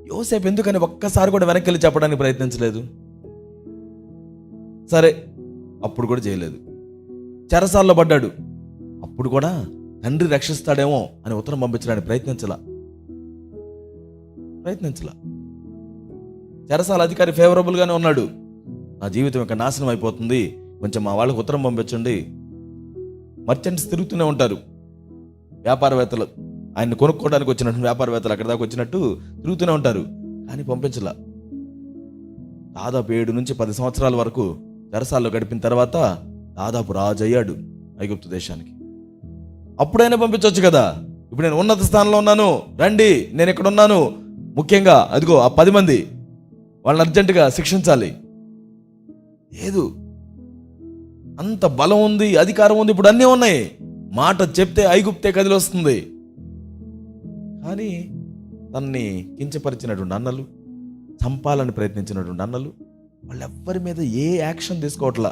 యోసేపు ఎందుకని ఒక్కసారి కూడా వెనక్కి వెళ్ళి చెప్పడానికి ప్రయత్నించలేదు? సరే, అప్పుడు కూడా చేయలేదు. చెరసాల్లో పడ్డాడు, అప్పుడు కూడా తండ్రి రక్షిస్తాడేమో అని ఉత్తరం పంపించడానికి ప్రయత్నించలా. చెరసాల అధికారి ఫేవరబుల్గానే ఉన్నాడు. నా జీవితం ఇక నాశనం అయిపోతుంది, కొంచెం మా వాళ్ళకి ఉత్తరం పంపించండి. మర్చెంట్స్ తిరుగుతూనే ఉంటారు, వ్యాపారవేత్తలు ఆయన్ని కొనుక్కోవడానికి వచ్చినట్టు, వ్యాపారవేత్తలు అక్కడ దాకా వచ్చినట్టు తిరుగుతూనే ఉంటారు, కానీ పంపించలా. దాదాపు 7 నుంచి 10 సంవత్సరాల వరకు చెరసాల్లో గడిపిన తర్వాత దాదాపు రాజు అయ్యాడు ఐగుప్తు దేశానికి. అప్పుడైనా పంపించవచ్చు కదా. ఇప్పుడు నేను ఉన్నత స్థానంలో ఉన్నాను, రండి, నేను ఇక్కడ ఉన్నాను, ముఖ్యంగా అదిగో ఆ 10 మంది వాళ్ళని అర్జెంటుగా శిక్షించాలి. లేదు, అంత బలం ఉంది, అధికారం ఉంది, ఇప్పుడు అన్నీ ఉన్నాయి. మాట చెప్తే ఐగుప్తే కదిలి వస్తుంది. కానీ తనని కించపరిచినటువంటి అన్నలు, చంపాలని ప్రయత్నించినటువంటి అన్నలు, వాళ్ళెవ్వరి మీద ఏ యాక్షన్ తీసుకోవట్లా.